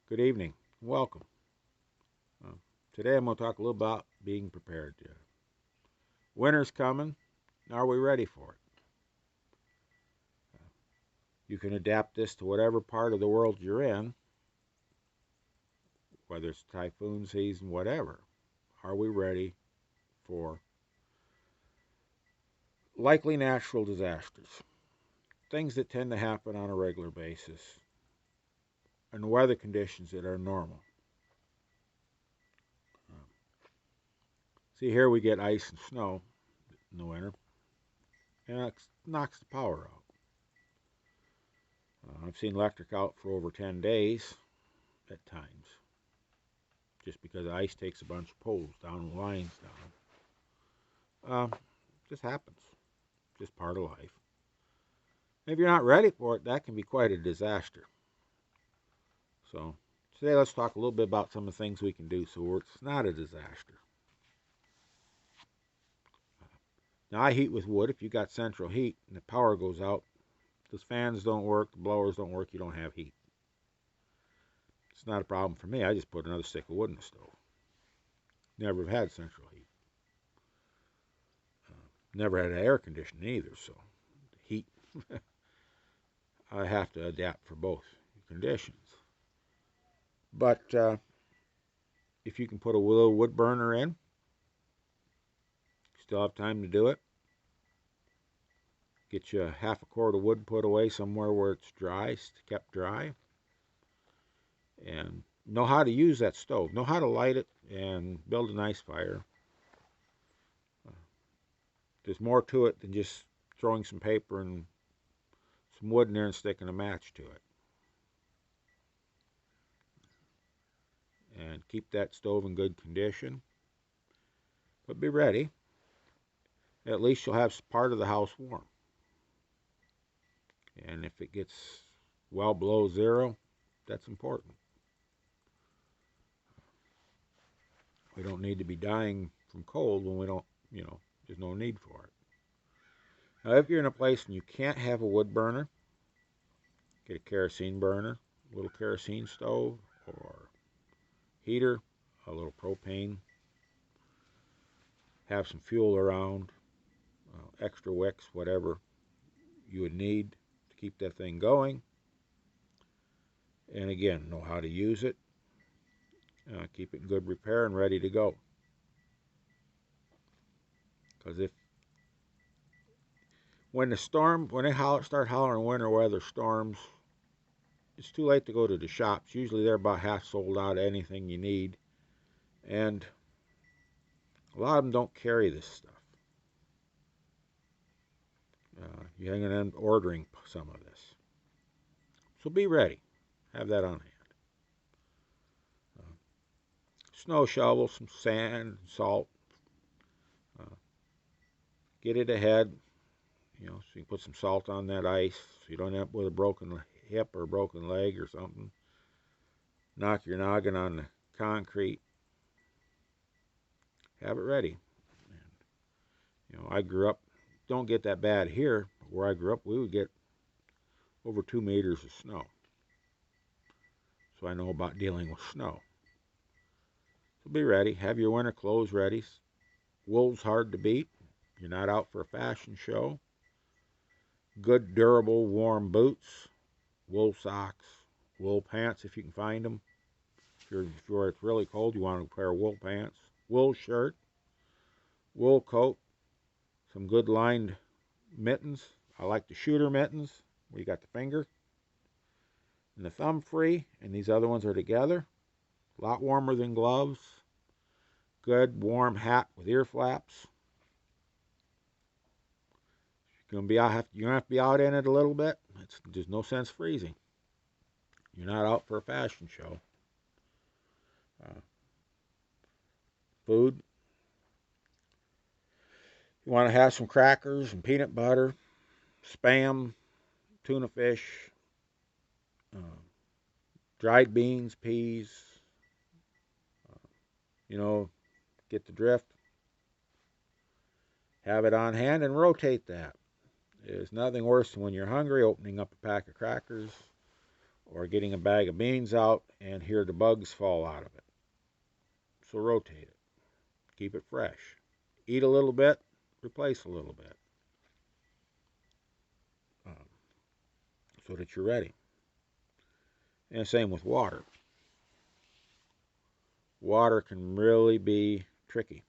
Good evening. Welcome. Uh, Today I'm going to talk a little about being prepared. Winter's coming. Are we ready for it? You can adapt this to whatever part of the world you're in, whether it's typhoon season, whatever. Are we ready for likely natural disasters? Things that tend to happen on a regular basis and weather conditions that are normal. Uh, See, here we get ice and snow in the winter, and it knocks the power out. I've seen electric out for over 10 days at times, just because ice takes a bunch of poles down and lines down. Just happens, just part of life. If you're not ready for it, that can be quite a disaster. So today let's talk a little bit about some of the things we can do so it's not a disaster. Now I heat with wood. If you got central heat and the power goes out, the fans don't work, the blowers don't work, you don't have heat. It's not a problem for me. I just put another stick of wood in the stove. Never had central heat. Never had air conditioning either, so heat I have to adapt for both conditions. But if you can put a little wood burner in, still have time to do it. Get you half a cord of wood put away somewhere where it's dry, kept dry, and know how to use that stove. Know how to light it and build a nice fire. Uh, there's more to it than just throwing some paper and some wood in there and sticking a match to it. And keep that stove in good condition. But be ready. At least you'll have part of the house warm. And if it gets well below zero, that's important. We don't need to be dying from cold when we don't, there's no need for it. Now, if you're in a place and you can't have a wood burner, get a kerosene burner, a little kerosene stove, or heater, a little propane. Have some fuel around, extra wicks, whatever you would need to keep that thing going. And again, know how to use it. Keep it in good repair and ready to go. Because when they start hollering winter weather storms, it's too late to go to the shops. Usually they're about half sold out of anything you need. And a lot of them don't carry this stuff. You're going to end up ordering some of this. So be ready. Have that on hand. Uh, Snow shovel, some sand, salt. Uh, get it ahead, so you can put some salt on that ice so you don't end up with a broken hip or a broken leg or something. Knock your noggin on the concrete. Have it ready. I grew up, don't get that bad here, but where I grew up, we would get over 2 meters of snow. So I know about dealing with snow. So be ready. Have your winter clothes ready. Wool's hard to beat. You're not out for a fashion show. Good, durable, warm boots, wool socks, wool pants if you can find them. If it's really cold, you want a pair of wool pants, wool shirt, wool coat, some good lined mittens. I like the shooter mittens where you got the finger and the thumb free, and these other ones are together. A lot warmer than gloves. Good warm hat with ear flaps. You're gonna have to be out in it a little bit. There's no sense freezing. You're not out for a fashion show. Uh, Food. You want to have some crackers and peanut butter, spam, tuna fish, uh, dried beans, peas. Uh, you know, get the drift. Have it on hand and rotate that. There's nothing worse than when you're hungry, opening up a pack of crackers or getting a bag of beans out and hear the bugs fall out of it. So rotate it. Keep it fresh. Eat a little bit, replace a little bit, um, so that you're ready. And same with water. Water can really be tricky.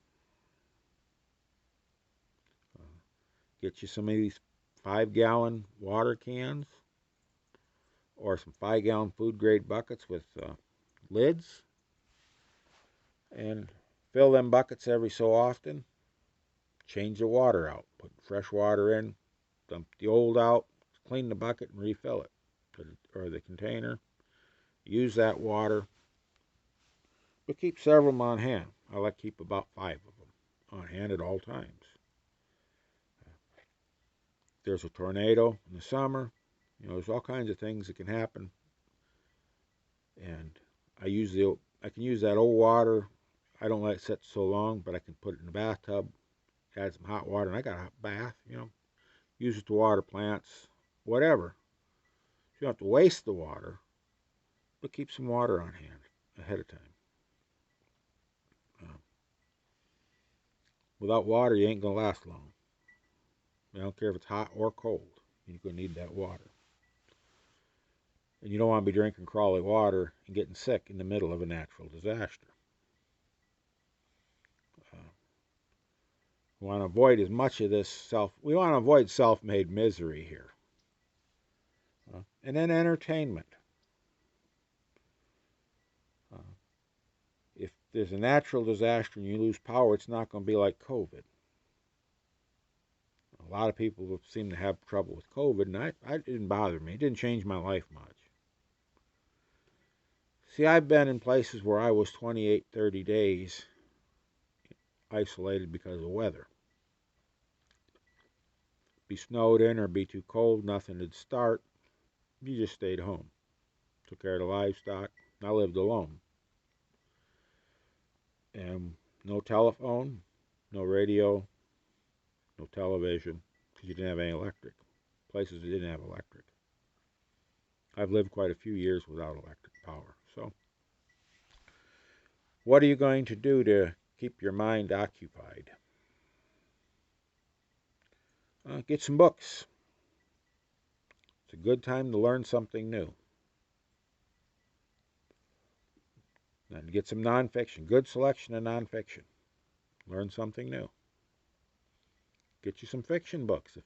Get you some of these 5-gallon water cans or some 5-gallon food grade buckets with lids, and fill them buckets every so often. Change the water out. Put fresh water in, dump the old out, clean the bucket and refill it, or the container. Use that water, but keep several of them on hand. I like to keep about 5 of them on hand at all times. If there's a tornado in the summer, there's all kinds of things that can happen. And I can use that old water. I don't let it sit so long, but I can put it in the bathtub, add some hot water, and I got a hot bath, use it to water plants, whatever. You don't have to waste the water, but keep some water on hand ahead of time. Without water, you ain't going to last long. I don't care if it's hot or cold. You're going to need that water. And you don't want to be drinking crawly water and getting sick in the middle of a natural disaster. We want to avoid as much of this we want to avoid self-made misery here. And then entertainment. If there's a natural disaster and you lose power, it's not going to be like COVID. A lot of people seem to have trouble with COVID, and it didn't bother me. It didn't change my life much. See, I've been in places where I was 28, 30 days isolated because of weather. Be snowed in or be too cold, nothing would start. You just stayed home. Took care of the livestock. I lived alone. And no telephone, no radio, no television, because you didn't have any electric. Places that didn't have electric. I've lived quite a few years without electric power. So, what are you going to do to keep your mind occupied? Get some books. It's a good time to learn something new. And get some nonfiction. Good selection of nonfiction. Learn something new. Get you some fiction books,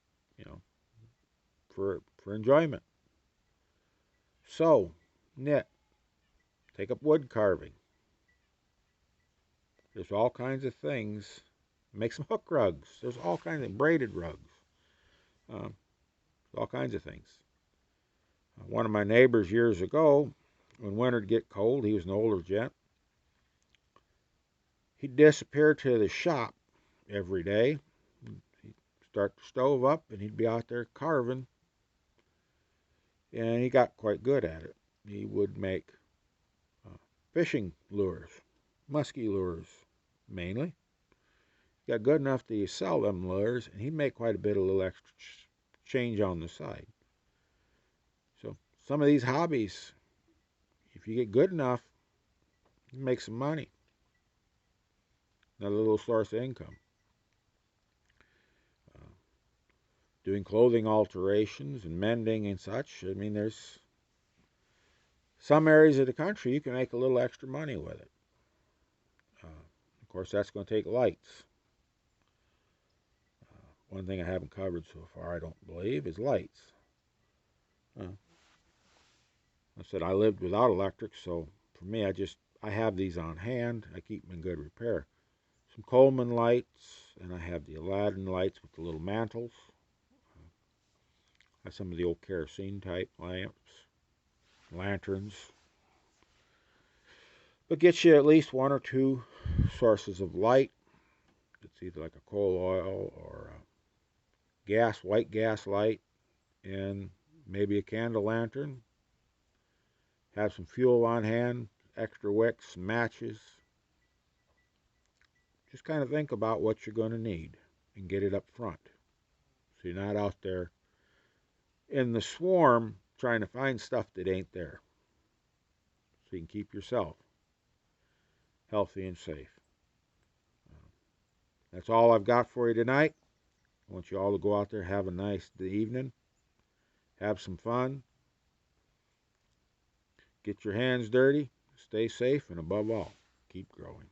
for enjoyment. Sew, knit, take up wood carving. There's all kinds of things. Make some hook rugs. There's all kinds of braided rugs. All kinds of things. One of my neighbors years ago, when winter'd get cold, he was an older gent, he'd disappear to the shop every day. He'd start the stove up, and he'd be out there carving. And he got quite good at it. He would make fishing lures, musky lures mainly. He got good enough to sell them lures, and he'd make quite a bit of little extra change on the side. So some of these hobbies, if you get good enough, you can make some money. Another little source of income. Doing clothing alterations and mending and such. I mean, there's some areas of the country you can make a little extra money with it. Of course, that's going to take lights. One thing I haven't covered so far, I don't believe, is lights. I said I lived without electric, so for me, I have these on hand. I keep them in good repair. Some Coleman lights, and I have the Aladdin lights with the little mantles. I have some of the old kerosene type lamps, lanterns. But get you at least 1 or 2 sources of light. It's either like a coal oil or a white gas light, and maybe a candle lantern. Have some fuel on hand, extra wicks, matches. Just kind of think about what you're going to need and get it up front. So you're not out there in the swarm trying to find stuff that ain't there. so you can keep yourself healthy and safe. That's all I've got for you tonight. I want you all to go out there, have a nice evening, have some fun, get your hands dirty, stay safe, and above all, keep growing.